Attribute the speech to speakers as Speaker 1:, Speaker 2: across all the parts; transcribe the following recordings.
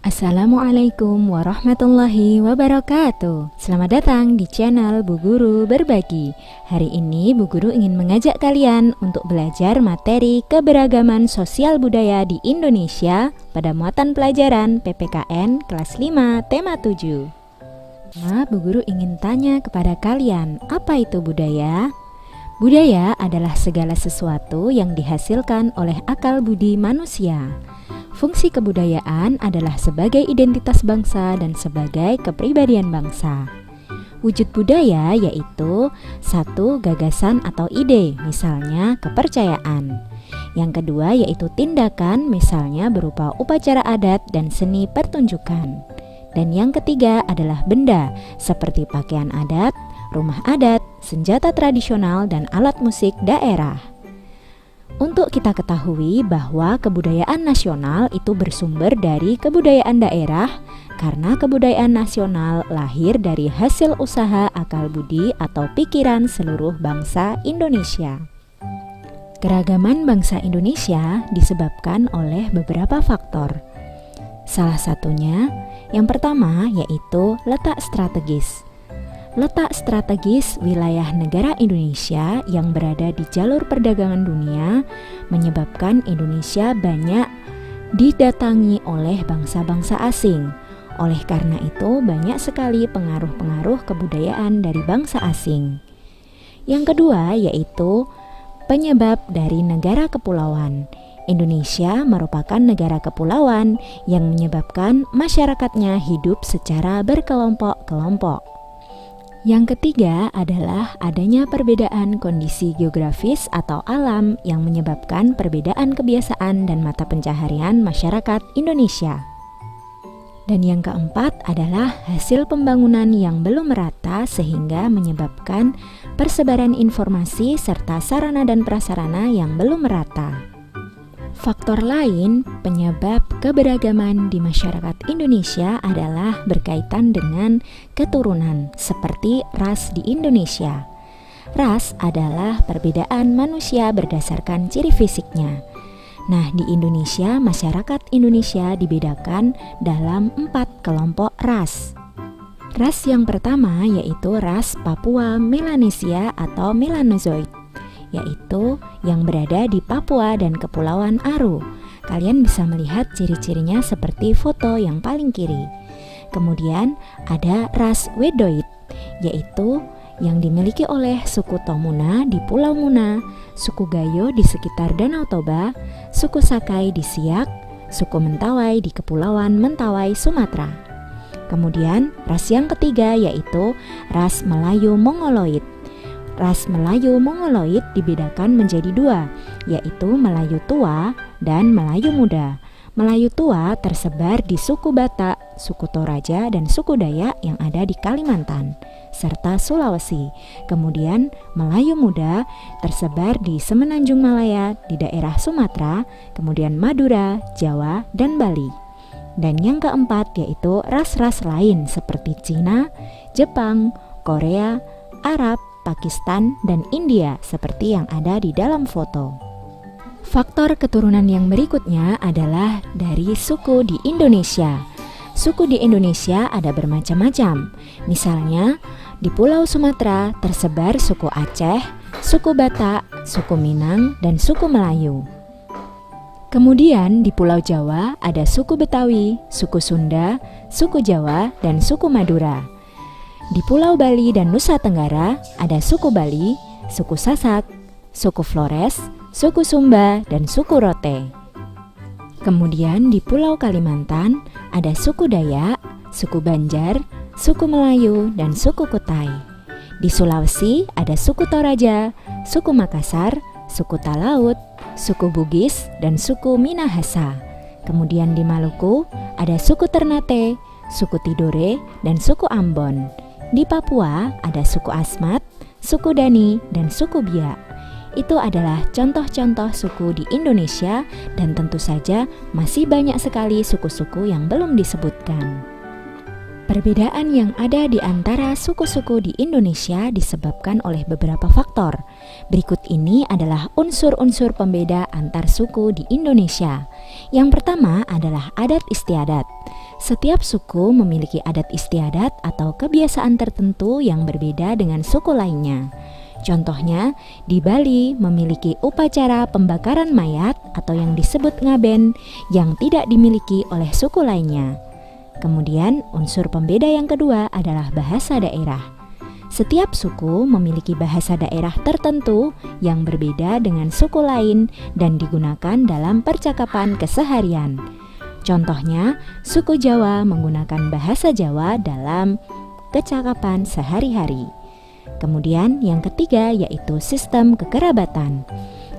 Speaker 1: Assalamualaikum warahmatullahi wabarakatuh. Selamat datang di channel Bu Guru Berbagi. Hari ini Bu Guru ingin mengajak kalian untuk belajar materi keberagaman sosial budaya di Indonesia pada muatan pelajaran PPKN kelas 5 tema 7. Nah, Bu Guru ingin tanya kepada kalian, apa itu budaya? Budaya adalah segala sesuatu yang dihasilkan oleh akal budi manusia. Fungsi kebudayaan adalah sebagai identitas bangsa dan sebagai kepribadian bangsa. Wujud budaya yaitu satu, gagasan atau ide, misalnya kepercayaan. Yang kedua yaitu tindakan, misalnya berupa upacara adat dan seni pertunjukan. Dan yang ketiga adalah benda, seperti pakaian adat, rumah adat, senjata tradisional, dan alat musik daerah. Untuk kita ketahui bahwa kebudayaan nasional itu bersumber dari kebudayaan daerah, karena kebudayaan nasional lahir dari hasil usaha akal budi atau pikiran seluruh bangsa Indonesia. Keragaman bangsa Indonesia disebabkan oleh beberapa faktor. Salah satunya, yang pertama yaitu letak strategis. Letak strategis wilayah negara Indonesia yang berada di jalur perdagangan dunia menyebabkan Indonesia banyak didatangi oleh bangsa-bangsa asing. Oleh karena itu, banyak sekali pengaruh-pengaruh kebudayaan dari bangsa asing. Yang kedua yaitu penyebab dari negara kepulauan. Indonesia merupakan negara kepulauan yang menyebabkan masyarakatnya hidup secara berkelompok-kelompok. Yang ketiga adalah adanya perbedaan kondisi geografis atau alam yang menyebabkan perbedaan kebiasaan dan mata pencaharian masyarakat Indonesia. Dan yang keempat adalah hasil pembangunan yang belum merata sehingga menyebabkan persebaran informasi serta sarana dan prasarana yang belum merata. Faktor lain penyebab keberagaman di masyarakat Indonesia adalah berkaitan dengan keturunan, seperti ras di Indonesia. Ras adalah perbedaan manusia berdasarkan ciri fisiknya. Nah, di Indonesia, masyarakat Indonesia dibedakan dalam 4 kelompok ras. Ras yang pertama yaitu ras Papua Melanesia atau Melanozoid, yaitu yang berada di Papua dan Kepulauan Aru. Kalian bisa melihat ciri-cirinya seperti foto yang paling kiri. Kemudian ada ras Wedoid, yaitu yang dimiliki oleh suku Tomuna di Pulau Muna, suku Gayo di sekitar Danau Toba, suku Sakai di Siak, suku Mentawai di Kepulauan Mentawai, Sumatera. Kemudian ras yang ketiga yaitu ras Melayu Mongoloid. Ras Melayu Mongoloid dibedakan menjadi 2, yaitu Melayu Tua dan Melayu Muda. Melayu Tua tersebar di suku Batak, suku Toraja, dan suku Dayak yang ada di Kalimantan, serta Sulawesi. Kemudian Melayu Muda tersebar di Semenanjung Malaya, di daerah Sumatera, kemudian Madura, Jawa, dan Bali. Dan yang keempat yaitu ras-ras lain seperti Cina, Jepang, Korea, Arab, Pakistan, dan India seperti yang ada di dalam foto. Faktor keturunan yang berikutnya adalah dari suku di Indonesia. Suku di Indonesia ada bermacam-macam. Misalnya, di Pulau Sumatera tersebar suku Aceh, suku Batak, suku Minang, dan suku Melayu. Kemudian di Pulau Jawa ada suku Betawi, suku Sunda, suku Jawa, dan suku Madura. Di Pulau Bali dan Nusa Tenggara ada suku Bali, suku Sasak, suku Flores, suku Sumba, dan suku Rote. Kemudian di Pulau Kalimantan ada suku Dayak, suku Banjar, suku Melayu, dan suku Kutai. Di Sulawesi ada suku Toraja, suku Makassar, suku Talaut, suku Bugis, dan suku Minahasa. Kemudian di Maluku ada suku Ternate, suku Tidore, dan suku Ambon. Di Papua ada suku Asmat, suku Dani, dan suku Biak. Itu adalah contoh-contoh suku di Indonesia dan tentu saja masih banyak sekali suku-suku yang belum disebutkan. Perbedaan yang ada di antara suku-suku di Indonesia disebabkan oleh beberapa faktor. Berikut ini adalah unsur-unsur pembeda antar suku di Indonesia. Yang pertama adalah adat istiadat. Setiap suku memiliki adat istiadat atau kebiasaan tertentu yang berbeda dengan suku lainnya. Contohnya, di Bali memiliki upacara pembakaran mayat atau yang disebut ngaben yang tidak dimiliki oleh suku lainnya. Kemudian, unsur pembeda yang kedua adalah bahasa daerah. Setiap suku memiliki bahasa daerah tertentu yang berbeda dengan suku lain dan digunakan dalam percakapan keseharian. Contohnya, suku Jawa menggunakan bahasa Jawa dalam kecakapan sehari-hari. Kemudian yang ketiga yaitu sistem kekerabatan.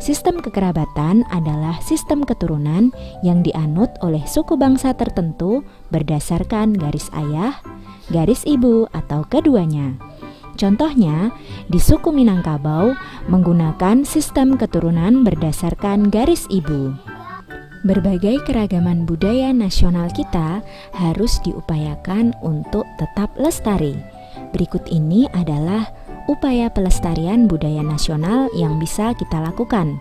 Speaker 1: Sistem kekerabatan adalah sistem keturunan yang dianut oleh suku bangsa tertentu berdasarkan garis ayah, garis ibu, atau keduanya. Contohnya, di suku Minangkabau menggunakan sistem keturunan berdasarkan garis ibu. Berbagai keragaman budaya nasional kita harus diupayakan untuk tetap lestari. Berikut ini adalah upaya pelestarian budaya nasional yang bisa kita lakukan.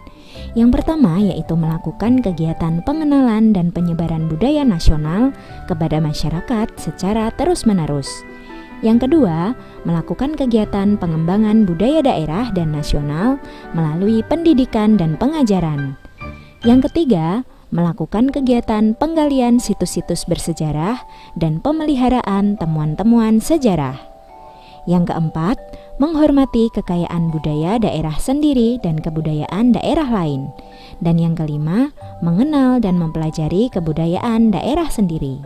Speaker 1: Yang pertama yaitu melakukan kegiatan pengenalan dan penyebaran budaya nasional kepada masyarakat secara terus-menerus. Yang kedua, melakukan kegiatan pengembangan budaya daerah dan nasional melalui pendidikan dan pengajaran. Yang ketiga, melakukan kegiatan penggalian situs-situs bersejarah dan pemeliharaan temuan-temuan sejarah. Yang keempat, menghormati kekayaan budaya daerah sendiri dan kebudayaan daerah lain. Dan yang kelima, mengenal dan mempelajari kebudayaan daerah sendiri.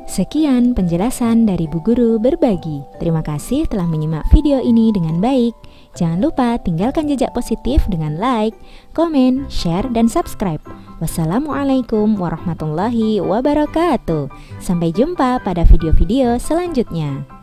Speaker 1: Sekian penjelasan dari Bu Guru Berbagi. Terima kasih telah menyimak video ini dengan baik. Jangan lupa tinggalkan jejak positif dengan like, komen, share, dan subscribe. Wassalamualaikum warahmatullahi wabarakatuh. Sampai jumpa pada video-video selanjutnya.